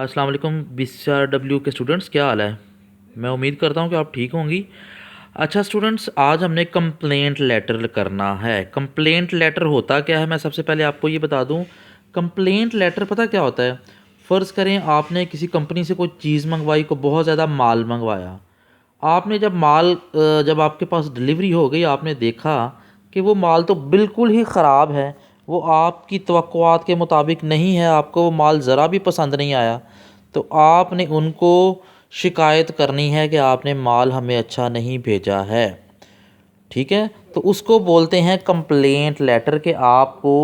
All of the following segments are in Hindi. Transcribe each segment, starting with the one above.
अस्सलाम वालेकुम BCRW के स्टूडेंट्स, क्या हाल है। मैं उम्मीद करता हूँ कि आप ठीक होंगी। अच्छा स्टूडेंट्स, आज हमने कंप्लेंट लेटर करना है। कंप्लेंट लेटर होता क्या है, मैं सबसे पहले आपको ये बता दूँ। कंप्लेंट लेटर पता क्या होता है। फ़र्ज़ करें आपने किसी कंपनी से कोई चीज़ मंगवाई, को बहुत ज़्यादा माल मंगवाया। आपने जब आपके पास डिलीवरी हो गई, आपने देखा कि वो माल तो बिल्कुल ही ख़राब है, वो आपकी तवक्कुआत के मुताबिक नहीं है, आपको वो माल ज़रा भी पसंद नहीं आया, तो आपने उनको शिकायत करनी है कि आपने माल हमें अच्छा नहीं भेजा है। ठीक है, तो उसको बोलते हैं कंप्लेंट लेटर। कि आपको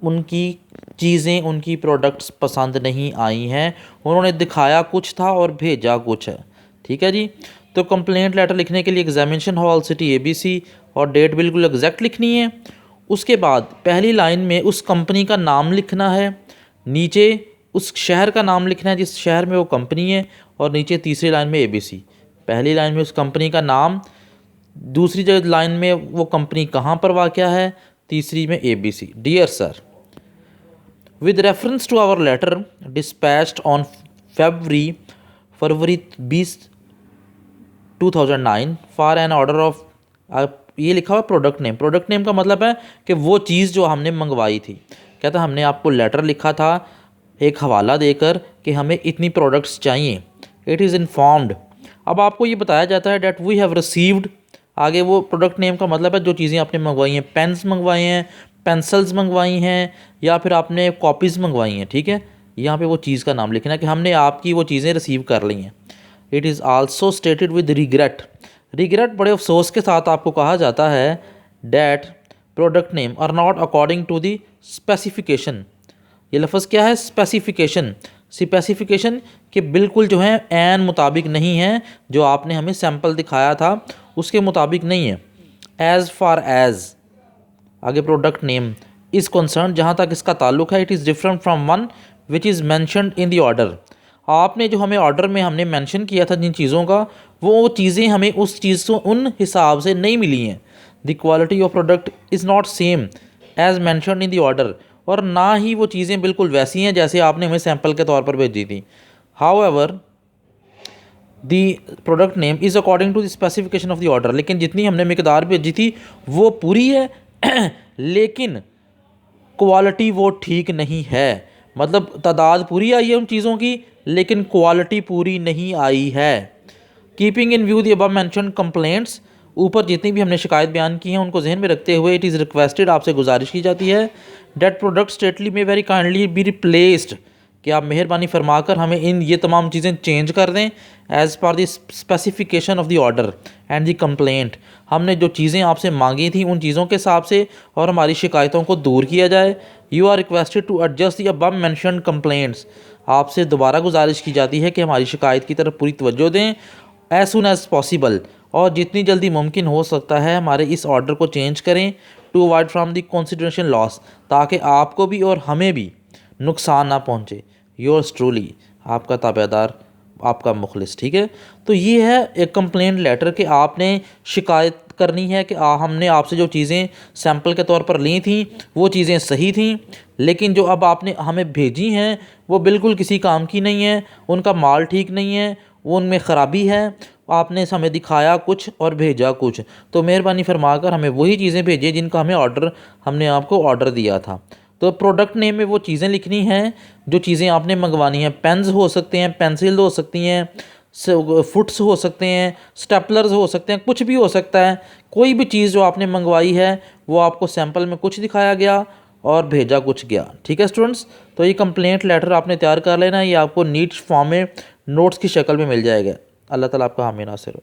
उनकी चीज़ें, उनकी प्रोडक्ट्स पसंद नहीं आई हैं, उन्होंने दिखाया कुछ था और भेजा कुछ है। ठीक है जी। तो कंप्लेंट लेटर लिखने के लिए एग्जामिनेशन हॉल, सिटी ABC और डेट बिल्कुल एग्जैक्ट लिखनी है। उसके बाद पहली लाइन में उस कंपनी का नाम लिखना है, नीचे उस शहर का नाम लिखना है जिस शहर में वो कंपनी है, और नीचे तीसरी लाइन में ABC। पहली लाइन में उस कंपनी का नाम, दूसरी जो लाइन में वो कंपनी कहाँ पर वाक़या है, तीसरी में ABC। Dear sir, with reference to our letter dispatched on February 20 2009 for an order of, ये लिखा हुआ प्रोडक्ट नेम। प्रोडक्ट नेम का मतलब है कि वो चीज़ जो हमने मंगवाई थी। कहता हमने आपको लेटर लिखा था एक हवाला देकर कि हमें इतनी प्रोडक्ट्स चाहिए। It is informed. अब आपको ये बताया जाता है डैट वी हैव रिसीव्ड। आगे वो प्रोडक्ट नेम का मतलब है जो चीज़ें आपने मंगवाई हैं, पेन्स मंगवाए हैं, पेंसिल्स मंगवाई हैं, या फिर आपने कॉपीज़ मंगवाई हैं। ठीक है, यहाँ पे वो चीज़ का नाम लिखना है कि हमने आपकी वो चीज़ें रिसीव कर ली हैं। It is also stated with regret. Regret बड़े अफसोस के साथ आपको कहा जाता है that product name are not according to the specification. ये लफ्ज़ क्या है, स्पेसिफिकेशन। स्पेसिफिकेशन कि बिल्कुल जो है एन मुताबिक नहीं है, जो आपने हमें सैम्पल दिखाया था उसके मुताबिक नहीं है। एज़ फार एज़, आगे प्रोडक्ट नेम इज़ कंसर्न, जहाँ तक इसका ताल्लुक है, it is different from one which is mentioned in the order. आपने जो हमें ऑर्डर में हमने मेंशन किया था जिन चीज़ों का, वो चीज़ें हमें उस चीज़ को उन हिसाब से नहीं मिली हैं। The quality of product is not same as mentioned in the order, और ना ही वो चीज़ें बिल्कुल वैसी हैं जैसे आपने हमें सैंपल के तौर पर भेजी थी। However the product name is according to the specification of the order, लेकिन जितनी हमने मिकदार भेजी थी वो पूरी है लेकिन क्वालिटी वो ठीक नहीं है। मतलब तादाद पूरी आई है उन चीज़ों की, लेकिन क्वालिटी पूरी नहीं आई है। Keeping in view the above mention complaints, ऊपर जितनी भी हमने शिकायत बयान की हैं उनको जहन में रखते हुए, इट इज़ रिक्वेस्टेड, आपसे गुजारिश की जाती है डेट प्रोडक्ट स्टेटली में वेरी काइंडली बी रिप्लेस्ड, कि आप मेहरबानी फरमाकर हमें इन ये तमाम चीज़ें चेंज कर दें as per the specification of the order and the complaint. हमने जो चीज़ें आपसे मांगी थी उन चीज़ों के हिसाब से, और हमारी शिकायतों को दूर किया जाए। You are requested to adjust the above mentioned complaints, आपसे दोबारा गुजारिश की जाती है कि हमारी शिकायत की तरफ पूरी तवज्जो दें एज सुन एज़ पॉसिबल, और जितनी जल्दी मुमकिन हो सकता है हमारे इस ऑर्डर को चेंज करें to avoid from the consideration loss, ताकि आपको भी और हमें भी नुकसान ना पहुँचे। योर्स ट्रूली, आपका ताबेदार, आपका मुखलिस। ठीक है, तो ये है एक कंप्लेंट लेटर कि आपने शिकायत करनी है कि हमने आपसे जो चीज़ें सैंपल के तौर पर ली थी वो चीज़ें सही थी, लेकिन जो अब आपने हमें भेजी हैं वो बिल्कुल किसी काम की नहीं है, उनका माल ठीक नहीं है, वो उनमें ख़राबी है, आपने हमें दिखाया कुछ और भेजा कुछ। तो मेहरबानी फरमाकर हमें वही चीज़ें भेजिए जिनका हमने आपको ऑर्डर दिया था। तो प्रोडक्ट नेम में वो चीज़ें लिखनी हैं जो चीज़ें आपने मंगवानी हैं। पेन्स हो सकते हैं, पेंसिल हो सकती हैं, फुट्स हो सकते हैं, स्टेपलर्स हो सकते हैं, कुछ भी हो सकता है। कोई भी चीज़ जो आपने मंगवाई है वो आपको सैंपल में कुछ दिखाया गया और भेजा कुछ गया। ठीक है स्टूडेंट्स, तो ये कंप्लेंट लेटर आपने तैयार कर लेना है, ये आपको नीट फॉर्म में नोट्स की शक्ल में मिल जाएगा। अल्लाह ताला आपका हामी नासिर हो।